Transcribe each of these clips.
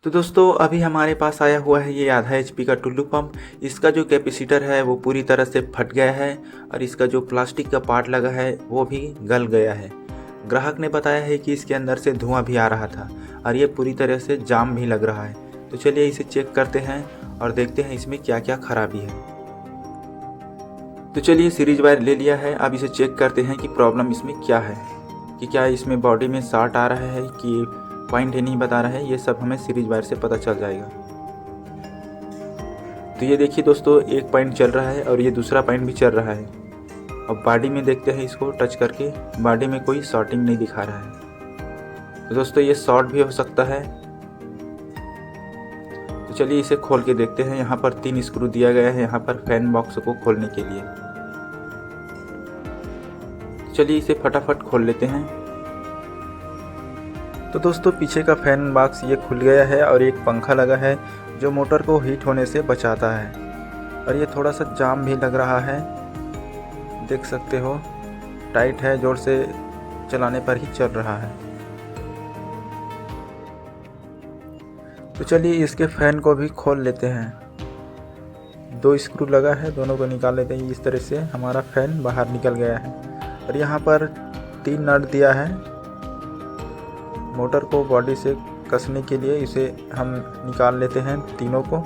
तो दोस्तों अभी हमारे पास आया हुआ है ये आधा एचपी का टुल्लू पंप। इसका जो कैपेसिटर है वो पूरी तरह से फट गया है और इसका जो प्लास्टिक का पार्ट लगा है वो भी गल गया है। ग्राहक ने बताया है कि इसके अंदर से धुआं भी आ रहा था और ये पूरी तरह से जाम भी लग रहा है। तो चलिए इसे चेक करते हैं और देखते हैं इसमें क्या क्या खराबी है। तो चलिए सीरीज वायर ले लिया है, अब इसे चेक करते हैं कि प्रॉब्लम इसमें क्या है, कि क्या इसमें बॉडी में शॉर्ट आ रहा है कि पॉइंट ही नहीं बता रहा है। ये सब हमें सीरीज वायर से पता चल जाएगा। तो ये देखिए दोस्तों, एक पॉइंट चल रहा है और ये दूसरा पॉइंट भी चल रहा है। अब बॉडी में देखते हैं, इसको टच करके बॉडी में कोई शॉर्टिंग नहीं दिखा रहा है। तो दोस्तों ये शॉर्ट भी हो सकता है। तो चलिए इसे खोल के देखते हैं। यहाँ पर 3 स्क्रू दिया गया है यहाँ पर फैन बॉक्स को खोलने के लिए। चलिए इसे फटाफट खोल लेते हैं। तो दोस्तों पीछे का फैन बॉक्स ये खुल गया है और एक पंखा लगा है जो मोटर को हीट होने से बचाता है। और ये थोड़ा सा जाम भी लग रहा है, देख सकते हो, टाइट है, जोर से चलाने पर ही चल रहा है। तो चलिए इसके फैन को भी खोल लेते हैं। 2 स्क्रू लगा है, दोनों को निकाल लेते हैं। इस तरह से हमारा फैन बाहर निकल गया है और यहाँ पर 3 नट दिया है मोटर को बॉडी से कसने के लिए। इसे हम निकाल लेते हैं तीनों को।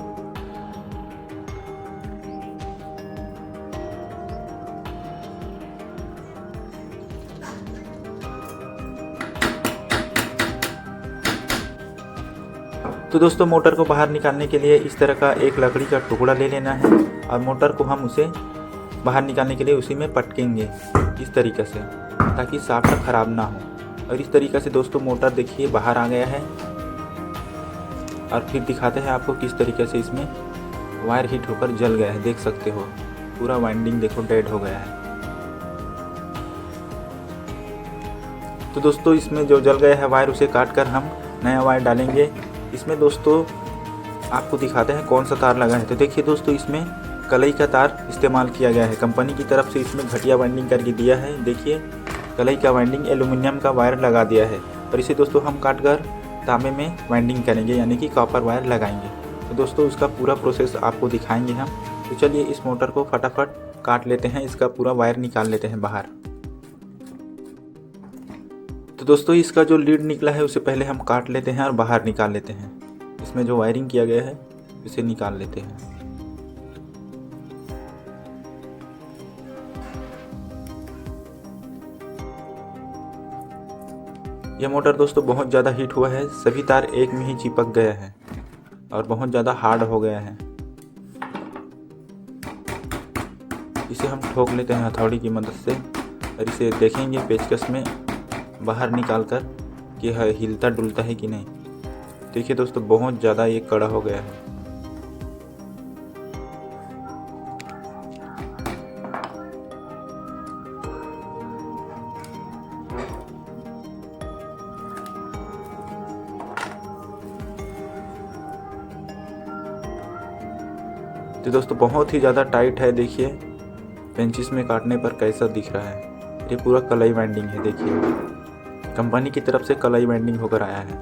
तो दोस्तों मोटर को बाहर निकालने के लिए इस तरह का एक लकड़ी का टुकड़ा ले लेना है और मोटर को हम उसे बाहर निकालने के लिए उसी में पटकेंगे इस तरीके से, ताकि शाफ्ट खराब ना हो। और इस तरीके से दोस्तों मोटर देखिए बाहर आ गया है। और फिर दिखाते हैं आपको किस तरीके से इसमें वायर हीट होकर जल गया है। देख सकते हो पूरा वाइंडिंग देखो डेड हो गया है। तो दोस्तों इसमें जो जल गया है वायर, उसे काट कर हम नया वायर डालेंगे इसमें। दोस्तों आपको दिखाते हैं कौन सा तार लगा है। तो देखिए दोस्तों, इसमें कलई का तार इस्तेमाल किया गया है। कंपनी की तरफ से इसमें घटिया वाइंडिंग करके दिया है। देखिए कलई का वाइंडिंग एल्यूमिनियम का वायर लगा दिया है। और इसे दोस्तों हम काट कर तांबे में वाइंडिंग करेंगे, यानी कि कॉपर वायर लगाएंगे। तो दोस्तों उसका पूरा प्रोसेस आपको दिखाएंगे हम। तो चलिए इस मोटर को फटाफट काट लेते हैं, इसका पूरा वायर निकाल लेते हैं बाहर। तो दोस्तों इसका जो लीड निकला है उसे पहले हम काट लेते हैं और बाहर निकाल लेते हैं। इसमें जो वायरिंग किया गया है उसे निकाल लेते हैं। यह मोटर दोस्तों बहुत ज़्यादा हीट हुआ है, सभी तार एक में ही चिपक गया है और बहुत ज़्यादा हार्ड हो गया है। इसे हम ठोक लेते हैं हथौड़ी की मदद से और इसे देखेंगे पेचकस में बाहर निकाल कर कि हिलता डुलता है कि नहीं। देखिए दोस्तों बहुत ज़्यादा ये कड़ा हो गया है। तो दोस्तों बहुत ही ज़्यादा टाइट है। देखिए पेंचिस में काटने पर कैसा दिख रहा है। ये पूरा कलाई वाइंडिंग है, देखिए कंपनी की तरफ से कलाई वाइंडिंग होकर आया है।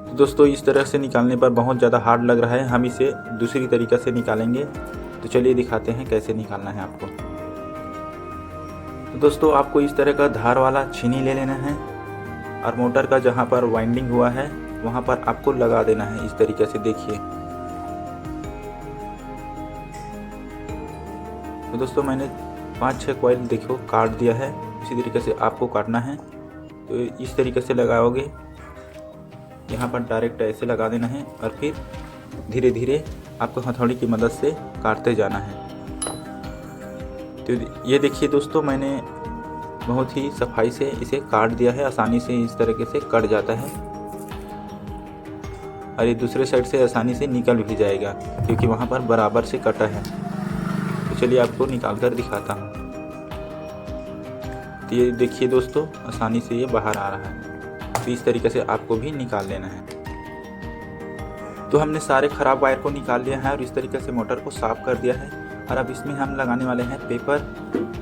तो दोस्तों इस तरह से निकालने पर बहुत ज़्यादा हार्ड लग रहा है। हम इसे दूसरी तरीक़े से निकालेंगे। तो चलिए दिखाते हैं कैसे निकालना है आपको। तो दोस्तों आपको इस तरह का धार वाला छीनी ले लेना है और मोटर का जहाँ पर वाइंडिंग हुआ है वहाँ पर आपको लगा देना है इस तरीके से। देखिए तो दोस्तों मैंने 5-6 कॉइल देखो काट दिया है। इसी तरीके से आपको काटना है। तो इस तरीके से लगाओगे, यहाँ पर डायरेक्ट ऐसे लगा देना है और फिर धीरे धीरे आपको हथौड़ी की मदद से काटते जाना है। तो ये देखिए दोस्तों, मैंने बहुत ही सफाई से इसे काट दिया है। आसानी से इस तरीके से कट जाता है और ये दूसरे साइड से आसानी से निकल भी जाएगा क्योंकि वहाँ पर बराबर से कटा है। तो चलिए आपको निकाल कर दिखाता हूँ। तो ये देखिए दोस्तों, आसानी से ये बाहर आ रहा है। तो इस तरीके से आपको भी निकाल लेना है। तो हमने सारे ख़राब वायर को निकाल लिया है और इस तरीके से मोटर को साफ़ कर दिया है। और अब इसमें हम लगाने वाले हैं पेपर,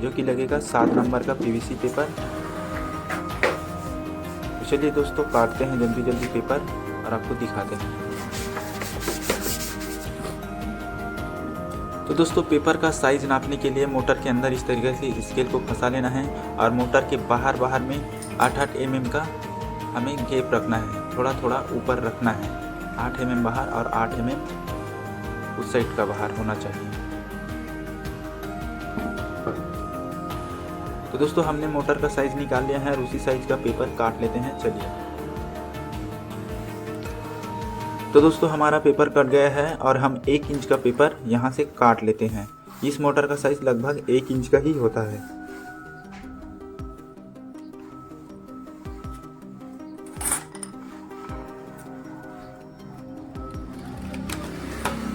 जो कि लगेगा 7 नंबर का पीवीसी पेपर। चलिए दोस्तों काटते हैं जल्दी जल्दी पेपर और आपको दिखाते हैं। तो दोस्तों पेपर का साइज़ नापने के लिए मोटर के अंदर इस तरीके से स्केल को फंसा लेना है और मोटर के बाहर में 8-8 mm का हमें गैप रखना है, थोड़ा थोड़ा ऊपर रखना है। 8 mm बाहर और 8 mm उस साइड का बाहर होना चाहिए। तो दोस्तों हमने मोटर का साइज़ निकाल लिया है और उसी साइज़ का पेपर काट लेते हैं। चलिए तो दोस्तों हमारा पेपर कट गया है और हम 1 इंच का पेपर यहाँ से काट लेते हैं। इस मोटर का साइज़ लगभग 1 इंच का ही होता है।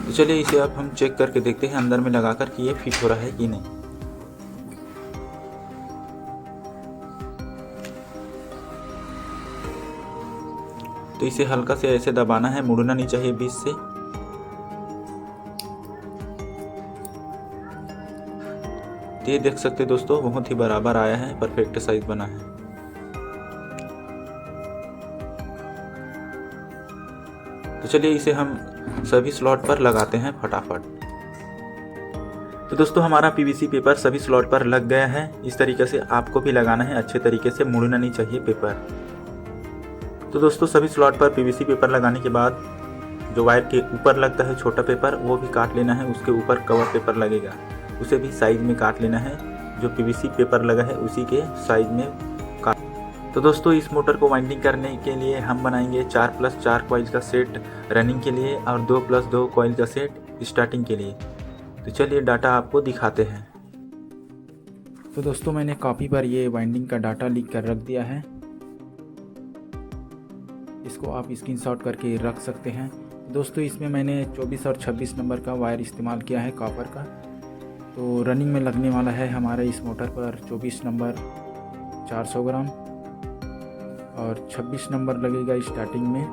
तो चलिए इसे अब हम चेक करके देखते हैं अंदर में लगाकर कि ये फिट हो रहा है कि नहीं। तो इसे हल्का से ऐसे दबाना है, मुड़ना नहीं चाहिए बीच से। तो ये देख सकते दोस्तों बहुत ही बराबर आया है, परफेक्ट साइज बना है। तो चलिए इसे हम सभी स्लॉट पर लगाते हैं फटाफट। तो दोस्तों हमारा पीवीसी पेपर सभी स्लॉट पर लग गया है। इस तरीके से आपको भी लगाना है, अच्छे तरीके से मुड़ना नहीं चाहिए पेपर। तो दोस्तों सभी स्लॉट पर पीवीसी पेपर लगाने के बाद जो वायर के ऊपर लगता है छोटा पेपर वो भी काट लेना है। उसके ऊपर कवर पेपर लगेगा, उसे भी साइज में काट लेना है। जो पीवीसी पेपर लगा है उसी के साइज में काट। तो दोस्तों इस मोटर को वाइंडिंग करने के लिए हम बनाएंगे 4+4 कॉइल का सेट रनिंग के लिए और 2+2 कॉइल का सेट स्टार्टिंग के लिए। तो चलिए डाटा आपको दिखाते हैं। तो दोस्तों मैंने कॉपी पर ये वाइंडिंग का डाटा लिख कर रख दिया है। इसको आप स्क्रीनशॉट करके रख सकते हैं। दोस्तों इसमें मैंने 24 और 26 नंबर का वायर इस्तेमाल किया है कॉपर का। तो रनिंग में लगने वाला है हमारे इस मोटर पर 24 नंबर 400 ग्राम और 26 नंबर लगेगा स्टार्टिंग में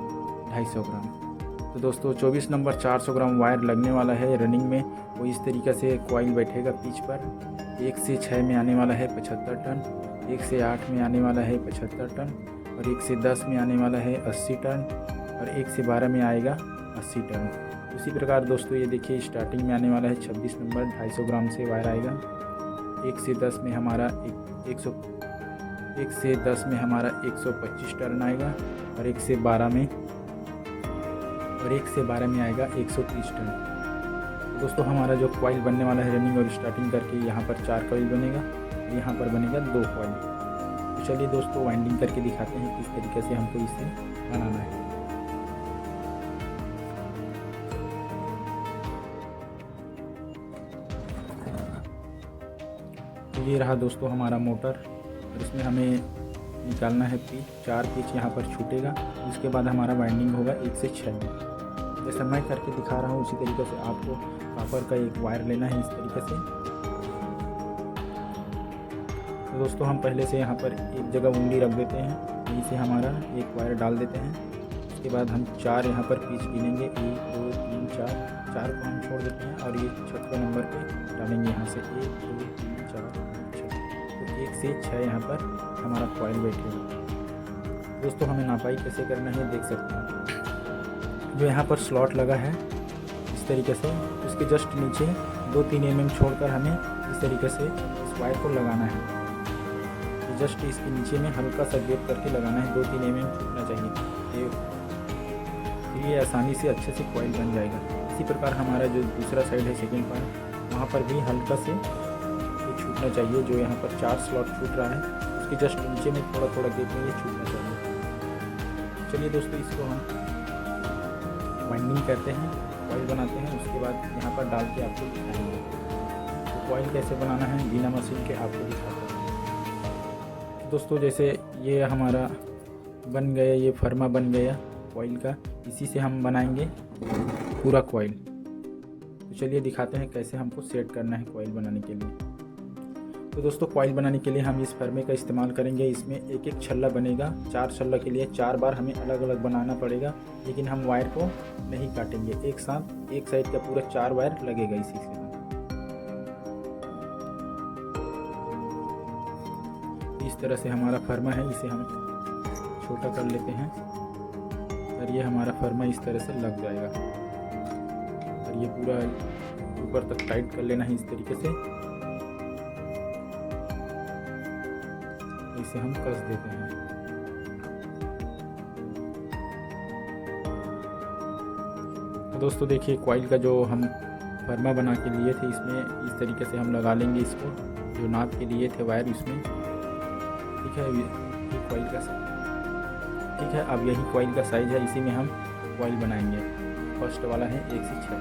250 ग्राम। तो दोस्तों 24 नंबर 400 ग्राम वायर लगने वाला है रनिंग में। वो इस तरीके से कॉइल बैठेगा पिच पर। 1 से 6 में आने वाला है 75 टन, 1 से 8 में आने वाला है 75 टन और 1 से 10 में आने वाला है 80 टन और 1 से 12 में आएगा 80 टन। उसी प्रकार दोस्तों ये देखिए स्टार्टिंग में आने वाला है 26 नंबर 250 ग्राम से वायर आएगा। 1 से 10 में हमारा 1 से 10 में हमारा 125 टन आएगा और 1 से 12 में आएगा 130 टन। दोस्तों हमारा जो कॉइल बनने वाला है रनिंग और स्टार्टिंग करके यहाँ पर 4 कॉइल बनेगा, यहाँ पर बनेगा 2 कॉइल। चलिए दोस्तों वाइंडिंग करके दिखाते हैं किस तरीके से हमको इसे बनाना है। तो ये रहा दोस्तों हमारा मोटर और इसमें हमें निकालना है पिच। 4 पिच यहाँ पर छूटेगा। उसके बाद हमारा वाइंडिंग होगा 1 से 6 में। जैसा मैं करके दिखा रहा हूँ उसी तरीके से आपको कॉपर का एक वायर लेना है इस तरीके से। तो दोस्तों हम पहले से यहाँ पर एक जगह उंगली रख देते हैं, यहीं से हमारा एक वायर डाल देते हैं। उसके बाद हम 4 यहाँ पर पीच गिनेंगे, 1 2 3 4 को हम छोड़ देते हैं और ये 6वें नंबर पे डालेंगे यहाँ से 1 2 3 4 5 6। तो 1 से 6 यहाँ पर हमारा कॉइल बैठेगा। दोस्तों हमें नापाई कैसे करना है देख सकते हैं। जो यहाँ पर स्लॉट लगा है इस तरीके से, उसके जस्ट नीचे 2-3 mm छोड़कर हमें इस तरीके से इस वायर को लगाना है। जस्ट इसके नीचे में हल्का सा गैप करके लगाना है, 2-3 mm छूटना चाहिए। ये आसानी से अच्छे से कॉइल बन जाएगा। इसी प्रकार हमारा जो दूसरा साइड है सेकेंड पार्ट, वहाँ पर भी हल्का से ये छूटना चाहिए। जो यहाँ पर 4 स्लॉट छूट रहा है उसके जस्ट नीचे में थोड़ा थोड़ा गैप में ये छूटना चाहिए। चलिए दोस्तों इसको हम वाइंडिंग करते हैं, कॉइल बनाते हैं। उसके बाद यहाँ पर डाल के आपको दिखाएंगे। तो कॉइल कैसे बनाना है बिना मशीन के आपको दिखाता हूँ। दोस्तों जैसे ये हमारा बन गया, ये फर्मा बन गया कॉइल का, इसी से हम बनाएंगे पूरा कॉइल। तो चलिए दिखाते हैं कैसे हमको सेट करना है कॉइल बनाने के लिए। तो दोस्तों कॉइल बनाने के लिए हम इस फर्मे का इस्तेमाल करेंगे। इसमें एक एक छल्ला बनेगा। 4 छल्ला के लिए 4 बार हमें अलग अलग बनाना पड़ेगा, लेकिन हम वायर को नहीं काटेंगे। एक साथ एक साइड का पूरा 4 वायर लगेगा इसी से। इस तरह से हमारा फर्मा है, इसे हम छोटा कर लेते हैं और ये हमारा फर्मा इस तरह से लग जाएगा। और ये पूरा ऊपर तक टाइट कर लेना है इस तरीके से, इसे हम कस देते हैं। तो दोस्तों देखिए कॉइल का जो हम फर्मा बना के लिए थे इसमें इस तरीके से हम लगा लेंगे इसको, जो नाप के लिए थे वायर इसमें। ठीक है, ये कॉइल का ठीक है। अब यही कॉइल का साइज़ है, इसी में हम कॉइल बनाएंगे। फर्स्ट वाला है 1 से 6।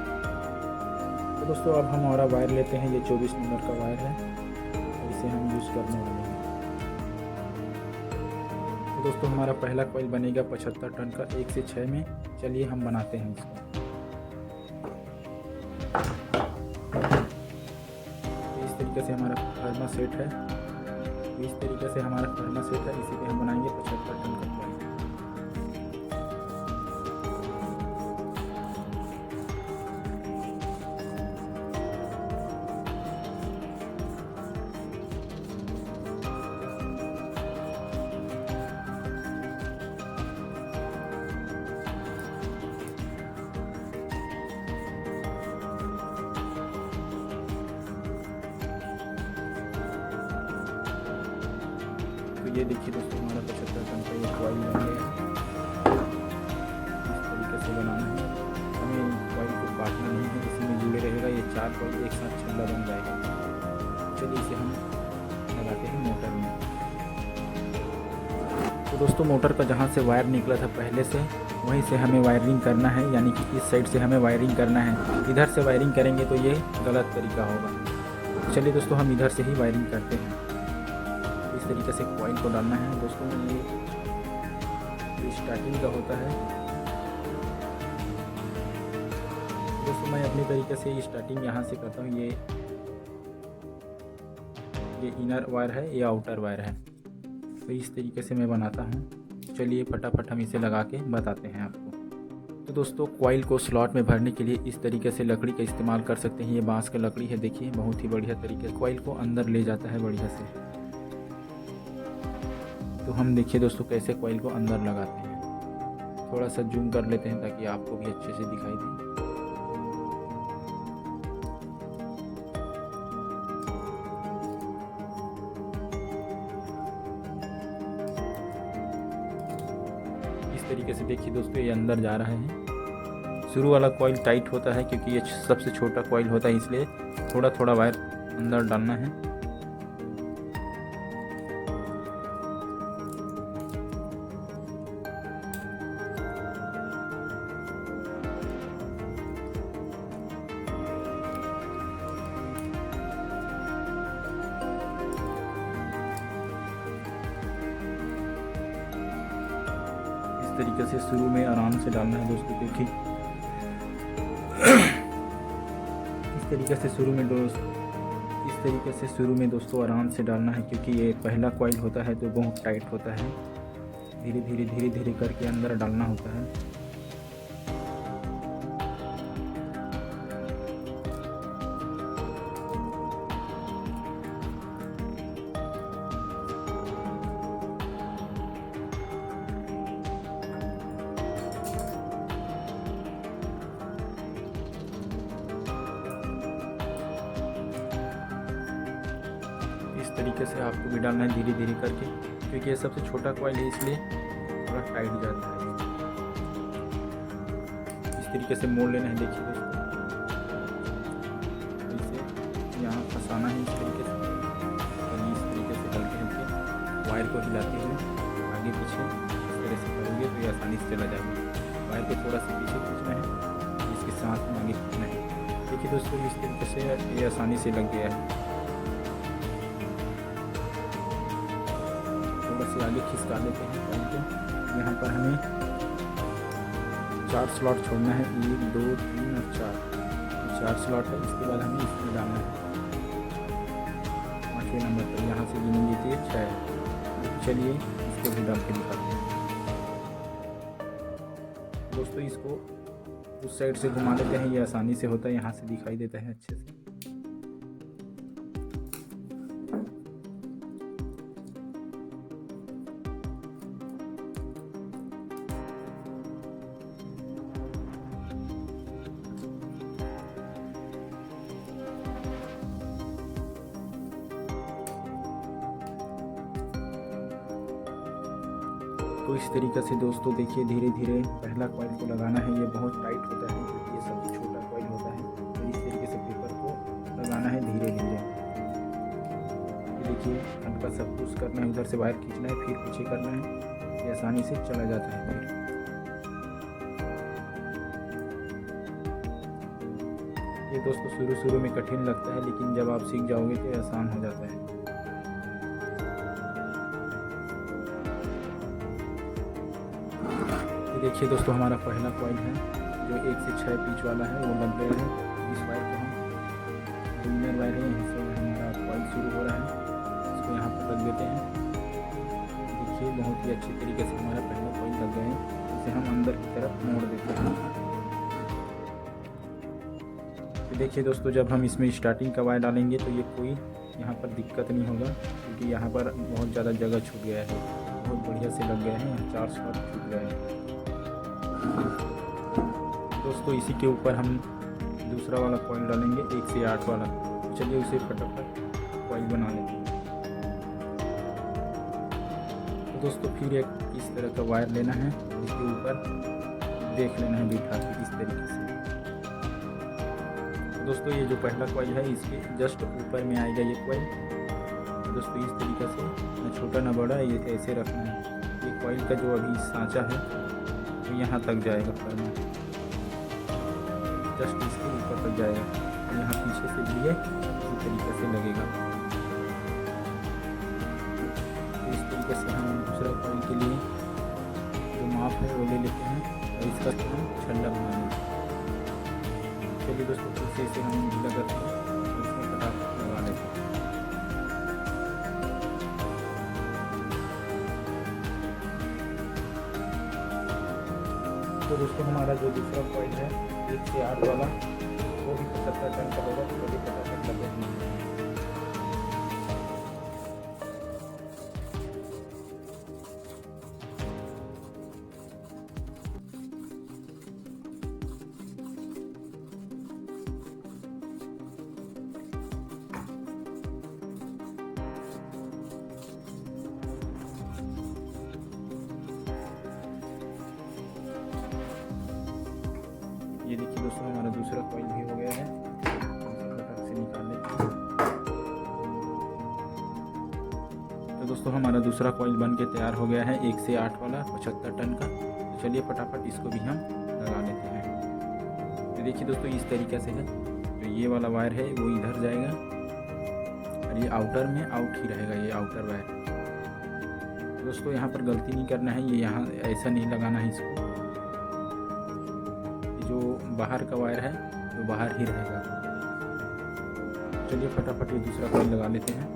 तो दोस्तों अब हम हमारा वायर लेते हैं, ये 24 नंबर का वायर है और इसे हम यूज़ करने वाले हैं। तो दोस्तों हमारा पहला कॉइल बनेगा 75 टन का 1 से 6 में। चलिए हम बनाते हैं इसको। इस तरीके से हमारा फर्मा सेट है, इस तरीके से हमारा फर्मा सेट है, इसी पे हम बनाएंगे 75 टन का कॉइल। तो ये देखिए दोस्तों हमारा 75 टन का ये कॉइल बन गया है। इस तरीके से बनाना है, हमें कॉइल को काटना नहीं है, इसी में जुड़े रहेगा। ये 4 कॉइल एक साथ छल्ला बन जाएगा। चलिए इसे हम लगाते हैं मोटर में। तो दोस्तों मोटर का जहाँ से वायर निकला था पहले से, वहीं से हमें वायरिंग करना है, यानी कि इस साइड से हमें वायरिंग करना है। इधर से वायरिंग करेंगे तो ये गलत तरीका होगा। चलिए दोस्तों हम इधर से ही वायरिंग करते हैं। इस तरीके से कॉइल को डालना है दोस्तों। ये स्टार्टिंग का होता है दोस्तों। मैं अपने तरीके से स्टार्टिंग यहाँ से करता हूँ। ये इनर वायर है, ये आउटर वायर है। तो इस तरीके से मैं बनाता हूँ। चलिए फटाफट हम इसे लगा के बताते हैं आपको। तो दोस्तों कॉइल को स्लॉट में भरने के लिए इस तरीके से लकड़ी का इस्तेमाल कर सकते हैं। ये बांस का लकड़ी है, देखिए बहुत ही बढ़िया तरीके से कॉइल को अंदर ले जाता है बढ़िया से। तो हम देखिए दोस्तों कैसे कॉइल को अंदर लगाते हैं। थोड़ा सा जूम कर लेते हैं ताकि आपको भी अच्छे से दिखाई दे। इस तरीके से देखिए दोस्तों ये अंदर जा रहा है। शुरू वाला कॉइल टाइट होता है क्योंकि ये सबसे छोटा कॉइल होता है, इसलिए थोड़ा थोड़ा वायर अंदर डालना है। इस तरीके से शुरू में आराम से डालना है दोस्तों, क्योंकि इस तरीके से शुरू में दोस्तों आराम से डालना है, क्योंकि ये पहला कॉइल होता है तो बहुत टाइट होता है। धीरे धीरे करके अंदर डालना होता है। इस तरीके से आपको भी डालना है धीरे धीरे करके, क्योंकि ये सबसे छोटा कॉइल है इसलिए थोड़ा टाइट जाता है। इस तरीके से मोड़ लेना है, देखिए दोस्तों इसे यहाँ फंसाना है इस तरीके से, और इस तरीके से हल्के हल्के वायर को हिलाते हुए आगे पीछे इस तरह से करोगे तो ये आसानी से चला जाएगा। वायर को थोड़ा सा पीछे खींचना है, इसके साथ में आगे खींचना है। देखिए दोस्तों इस तरीके से ये आसानी से लग गया है। से आगे खिसका लेते हैं कॉइल को। यहाँ पर हमें 4 स्लॉट छोड़ना है, 1 2 3 और 4 स्लॉट है। इसके बाद हमें इसमें डालना है 5वें नंबर पर, यहाँ से गिनेंगे तो ये 6 है। चलिए इसको भी डाल के दिखाते हैं दोस्तों। इसको उस साइड से घुमा लेते हैं, ये आसानी से होता है, यहाँ से दिखाई देता है अच्छे से। तो इस तरीके से दोस्तों देखिए धीरे धीरे पहला कॉइल को लगाना है। ये बहुत टाइट होता है क्योंकि ये सबसे छोटा कॉइल होता है। तो इस तरीके से पेपर को लगाना है धीरे धीरे। ये देखिए हल्का सा पुश करना है, उधर से वायर खींचना है, फिर पीछे करना है। ये आसानी से चला जाता है फिर। ये दोस्तों शुरू में कठिन लगता है, लेकिन जब आप सीख जाओगे तो आसान हो जाता है। देखिए दोस्तों हमारा पहला कॉइल है जो 1 से 6 पिच वाला है, वो लग गया है। इस वायर को हम विनर वायर है, यहीं से हमारा कॉइल शुरू हो रहा है। इसको यहाँ पर रख देते हैं। देखिए बहुत ही अच्छी तरीके से हमारा पहला कॉइल लग गया है। इसे हम अंदर की तरफ मोड़ देते हैं। तो देखिए दोस्तों जब हम इसमें स्टार्टिंग का वायर डालेंगे तो ये कोई यहाँ पर दिक्कत नहीं होगा, क्योंकि यहाँ पर बहुत ज़्यादा जगह छूट गया है। बहुत बढ़िया से लग गया है, यहाँ 4 स्लॉट छूट गया है। दोस्तों इसी के ऊपर हम दूसरा वाला कॉइल डालेंगे 1 से 8 वाला। चलिए उसे फटाफट कॉइल बना लेते हैं। तो दोस्तों फिर एक इस तरह का वायर लेना है, इसके ऊपर देख लेना है बिठा के इस तरीके से। तो दोस्तों ये जो पहला कॉइल है इसके जस्ट ऊपर में आएगा ये कॉइल। दोस्तों इस तरीके से ना छोटा ना बड़ा, ये ऐसे रखना है। ये कॉइल का जो अभी सांचा है तो यहाँ तक जाएगा पर में, जस्ट इसके ऊपर तक जाएगा। और यहाँ पीछे से भी ये इसी तरीके से लगेगा। तो इस तरीके से हम दूसरा कॉइल के लिए जो माप है वो ले लेते हैं और इसका हम छल्ला बना लेंगे। चलिए दोस्तों फिर से इसे हम ढीला करते हैं और इसमें फटाफट लगा लेते हैं। तो दोस्तों हमारा जो दूसरा कॉइल है 1 से 8 वाला, वो भी 75 टन का होगा। तो भी फटाफट लगा दीजिए। ये देखिए दोस्तों हमारा दूसरा कॉइल भी हो गया है। फटाफट से निकाल लेते हैं। तो दोस्तों हमारा दूसरा कॉइल बन के तैयार हो गया है 1 से 8 वाला 75 टन का। तो चलिए फटाफट इसको भी हम लगा लेते हैं। तो देखिए दोस्तों इस तरीके से है। तो ये वाला वायर है वो इधर जाएगा और ये आउटर में आउट ही रहेगा, ये आउटर वायर। तो दोस्तों यहाँ पर गलती नहीं करना है, ये यहाँ ऐसा नहीं लगाना है। इसको जो बाहर का वायर है वो बाहर ही रहेगा। चलिए फटाफट ये दूसरा कॉइल लगा लेते हैं।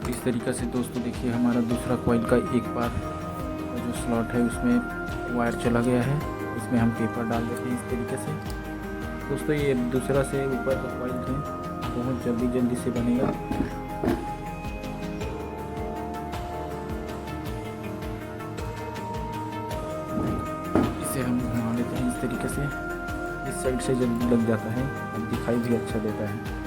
इस तरीके से दोस्तों देखिए हमारा दूसरा कॉइल का एक बार जो स्लॉट है उसमें वायर चला गया है। इसमें हम पेपर डाल देते हैं इस तरीके से। दोस्तों ये दूसरा से ऊपर का कॉइल है बहुत जल्दी से बनेगा। इसे हम घुमा लेते हैं इस तरीके से। इस साइड से जल्दी लग जाता है और दिखाई भी अच्छा देता है।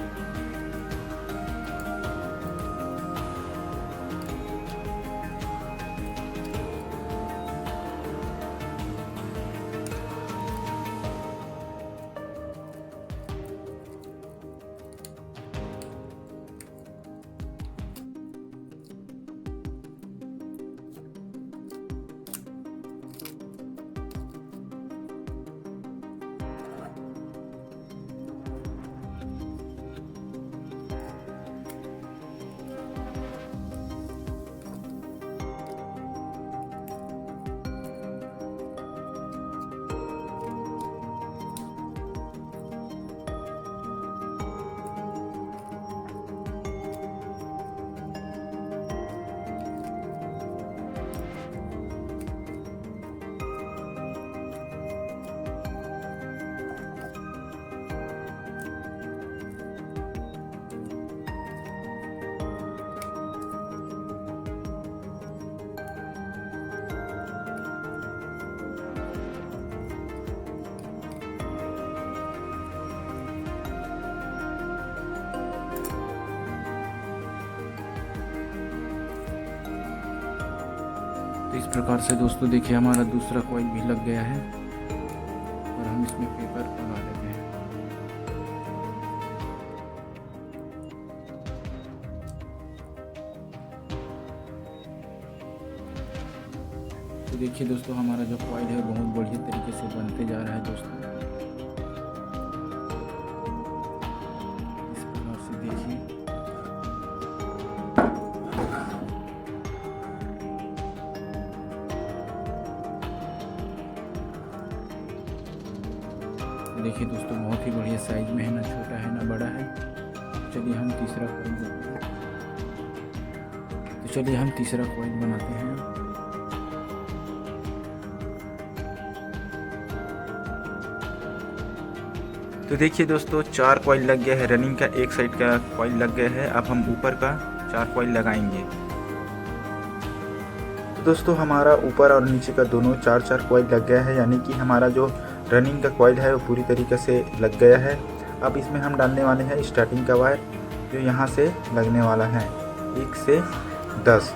तो इस प्रकार से दोस्तों देखिए हमारा दूसरा कॉइल भी लग गया है और हम इसमें पेपर लगा लेते हैं। तो देखिए दोस्तों हमारा जो कॉइल है बहुत बढ़िया तरीके से बनते जा रहा है दोस्तों। इस प्रकार से देखिए देखिए दोस्तों बहुत ही बढ़िया साइज में है, ना छोटा है ना बड़ा है। चलिए हम तीसरा कॉइल बनाते हैं। तो चलिए हम तीसरा कॉइल बनाते हैं। तो देखिए दोस्तों 4 कॉइल लग गया है, रनिंग का एक साइड का कॉइल लग गया है। अब हम ऊपर का 4 कॉइल लगाएंगे। तो दोस्तों हमारा ऊपर और नीचे का दोनों 4 कॉइल लग गया है, यानी कि हमारा जो रनिंग का कॉइल है वो पूरी तरीके से लग गया है। अब इसमें हम डालने वाले हैं स्टार्टिंग का वायर, जो यहाँ से लगने वाला है 1 से 10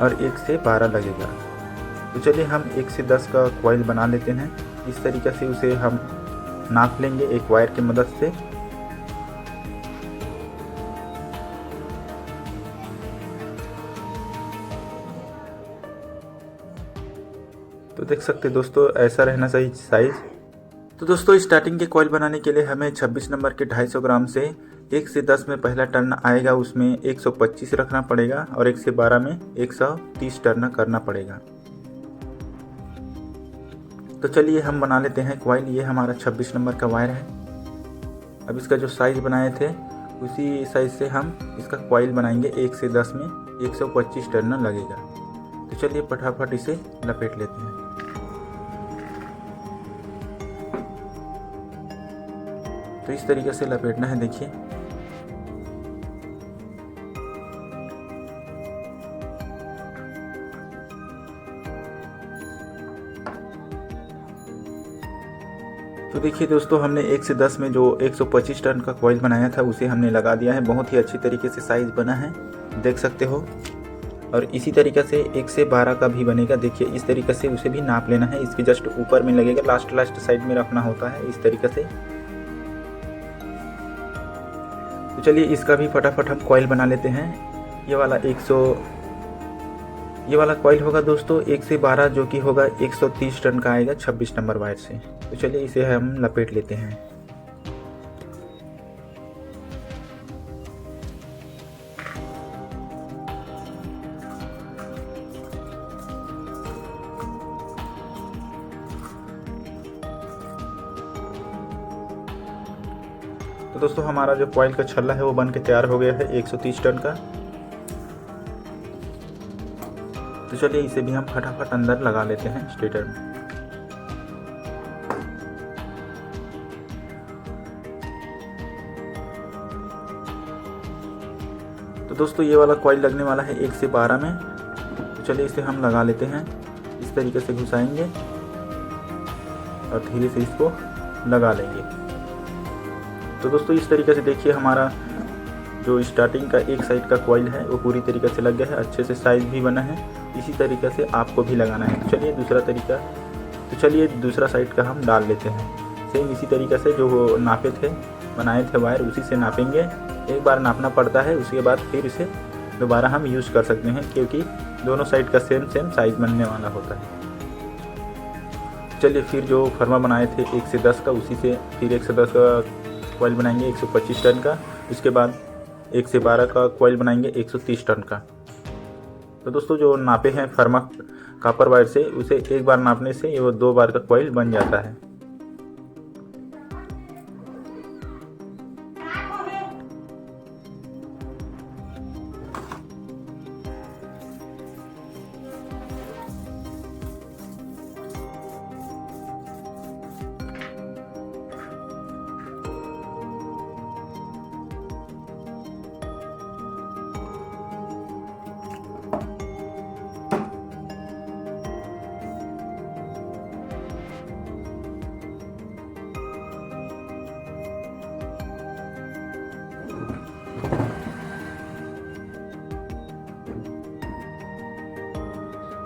और 1 से 12 लगेगा। तो चलिए हम 1 से 10 का कॉइल बना लेते हैं। इस तरीके से उसे हम नाप लेंगे एक वायर की मदद से। तो देख सकते हैं दोस्तों ऐसा रहना चाहिए साइज। तो दोस्तों स्टार्टिंग के कॉइल बनाने के लिए हमें 26 नंबर के 250 ग्राम से 1 से 10 में पहला टर्न आएगा उसमें 125 रखना पड़ेगा और 1 से 12 में 130 टर्न करना पड़ेगा। तो चलिए हम बना लेते हैं कॉइल। ये हमारा 26 नंबर का वायर है। अब इसका जो साइज बनाए थे उसी साइज से हम इसका कॉइल बनाएंगे। 1 से 10 में 125 टर्न लगेगा। तो चलिए फटाफट इसे लपेट लेते हैं। तो इस तरीके से लपेटना है, देखिए। तो देखिए दोस्तों हमने 1 से 10 में जो 125 टन का कॉइल बनाया था उसे हमने लगा दिया है। बहुत ही अच्छी तरीके से साइज बना है, देख सकते हो। और इसी तरीके से 1 से 12 का भी बनेगा। देखिए इस तरीके से उसे भी नाप लेना है। इसके जस्ट ऊपर में लगेगा, लास्ट साइड में रखना होता है इस तरीके से। तो चलिए इसका भी फटाफट हम कॉइल बना लेते हैं। ये वाला कॉइल होगा दोस्तों 1 से 12, जो कि होगा 130 टन का आएगा 26 नंबर वायर से। तो चलिए इसे हम लपेट लेते हैं। तो दोस्तों हमारा जो कॉइल का छल्ला है वो बन के तैयार हो गया है 130 टन का। तो चलिए इसे भी हम फटाफट अंदर लगा लेते हैं स्टेटर में। तो दोस्तों ये वाला कॉइल लगने वाला है 1 से 12 में। तो चलिए इसे हम लगा लेते हैं। इस तरीके से घुसाएंगे और धीरे से इसको लगा लेंगे। तो दोस्तों इस तरीके से देखिए हमारा जो स्टार्टिंग का एक साइड का कॉइल है वो पूरी तरीके से लग गया है। अच्छे से साइज भी बना है। इसी तरीके से आपको भी लगाना है। तो चलिए दूसरा साइड का हम डाल लेते हैं। सेम इसी तरीके से जो नापे थे बनाए थे वायर उसी से नापेंगे। एक बार नापना पड़ता है, उसके बाद फिर इसे दोबारा हम यूज़ कर सकते हैं, क्योंकि दोनों साइड का सेम साइज बनने वाला होता है। चलिए फिर जो फर्मा बनाए थे 1 से 10 का, उसी से फिर 1 से 10 का कॉइल बनाएंगे 125 टन का। उसके बाद 1 से 12 का कॉइल बनाएंगे 130 टन का। तो दोस्तों जो नापे हैं फर्मा कॉपर वायर से, उसे एक बार नापने से वो 2 बार का कॉइल बन जाता है।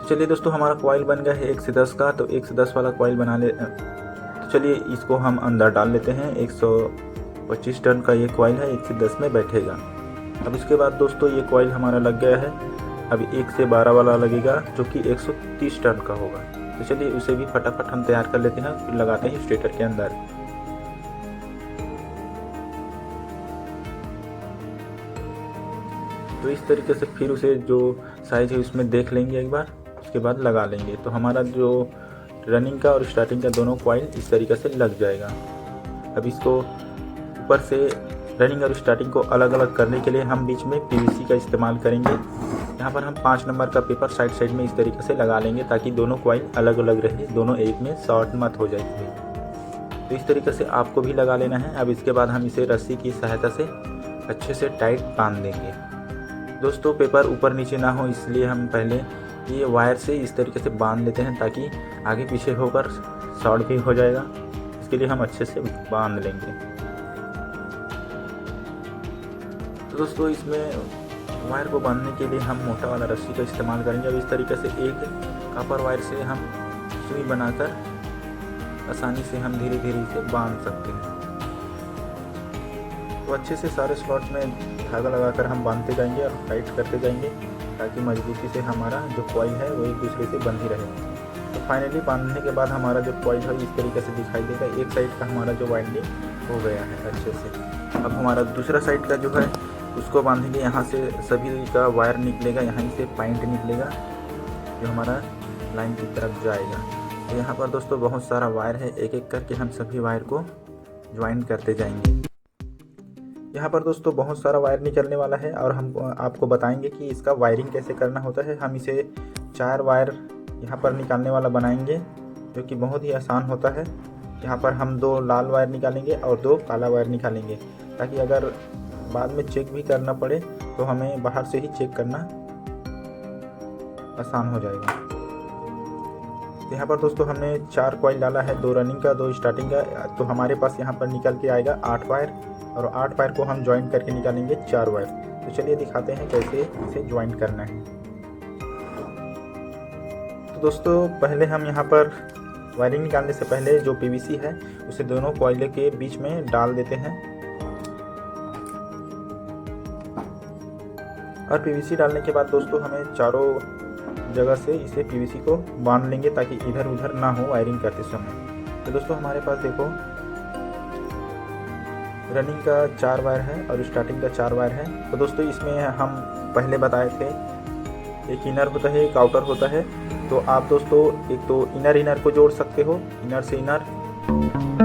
चलिए दोस्तों, हमारा कॉइल बन गया है 1 से 10 का। तो 1 से 10 वाला कॉइल बना ले। तो चलिए इसको हम अंदर डाल लेते हैं। 125 टन का ये कॉइल है, 1 से 10 में बैठेगा। अब इसके बाद दोस्तों ये कॉइल हमारा लग गया है। अभी 1 से 12 वाला लगेगा जो कि 130 टन का होगा। तो चलिए उसे भी फटाफट हम तैयार कर लेते हैं, फिर लगाते हैं स्टेटर के अंदर। तो इस तरीके से फिर उसे जो साइज है उसमें देख लेंगे एक बार, उसके बाद लगा लेंगे। तो हमारा जो रनिंग का और स्टार्टिंग का दोनों कॉइल इस तरीके से लग जाएगा। अब इसको ऊपर से रनिंग और स्टार्टिंग को अलग अलग करने के लिए हम बीच में पीवीसी का इस्तेमाल करेंगे। यहाँ पर हम 5 नंबर का पेपर साइड साइड में इस तरीके से लगा लेंगे ताकि दोनों कॉइल अलग अलग रहे, दोनों एक में शॉर्ट मत हो जाए। तो इस तरीके से आपको भी लगा लेना है। अब इसके बाद हम इसे रस्सी की सहायता से अच्छे से टाइट बांध देंगे। दोस्तों पेपर ऊपर नीचे ना हो, इसलिए हम पहले ये वायर से इस तरीके से बांध लेते हैं ताकि आगे पीछे होकर शॉर्ट भी हो जाएगा। इसके लिए हम अच्छे से बांध लेंगे। तो दोस्तों इसमें वायर को बांधने के लिए हम मोटा वाला रस्सी का इस्तेमाल करेंगे। अब इस तरीके से एक कॉपर वायर से हम सुई बनाकर आसानी से हम धीरे धीरे इसे बांध सकते हैं। तो अच्छे से सारे स्लॉट्स में धागा लगाकर हम बांधते जाएंगे और टाइट करते जाएंगे ताकि मजबूती से हमारा जो कॉइल है वो एक दूसरे से बंधी रहे। तो फाइनली बांधने के बाद हमारा जो कॉइल है इस तरीके से दिखाई देगा। एक साइड का हमारा जो वाइंडिंग हो गया है अच्छे से। अब हमारा दूसरा साइड का जो है उसको बांधेंगे। यहाँ से सभी का वायर निकलेगा, यहाँ से पॉइंट निकलेगा जो हमारा लाइन की तरफ जाएगा। तो यहाँ पर दोस्तों बहुत सारा वायर है, एक एक करके हम सभी वायर को ज्वाइन करते जाएंगे। यहाँ पर दोस्तों बहुत सारा वायर निकलने वाला है और हम आपको बताएंगे कि इसका वायरिंग कैसे करना होता है। हम इसे 4 वायर यहाँ पर निकालने वाला बनाएंगे जो कि बहुत ही आसान होता है। यहाँ पर हम 2 लाल वायर निकालेंगे और 2 काला वायर निकालेंगे ताकि अगर बाद में चेक भी करना पड़े तो हमें बाहर से ही चेक करना आसान हो जाएगा। यहाँ पर दोस्तों हमने 4 कॉइल डाला है, 2 रनिंग का 2 स्टार्टिंग का। तो हमारे पास यहाँ पर निकल के आएगा 8 वायर और 8 वायर को हम ज्वाइन करके निकालेंगे 4 वायर। तो चलिए दिखाते हैं कैसे इसे ज्वाइन करना है। तो दोस्तों पहले हम यहाँ पर वायरिंग निकालने से पहले जो पीवीसी है उसे दोनों कॉइल के बीच में डाल देते हैं और पीवीसी डालने के बाद दोस्तों हमें चारों जगह से इसे पीवीसी को बांध लेंगे ताकि इधर उधर ना हो वायरिंग करते समय। तो दोस्तों हमारे पास देखो रनिंग का 4 वायर है और स्टार्टिंग का 4 वायर है। तो दोस्तों इसमें हम पहले बताए थे एक इनर होता है, एक आउटर होता है। तो आप दोस्तों एक तो इनर को जोड़ सकते हो, इनर से इनर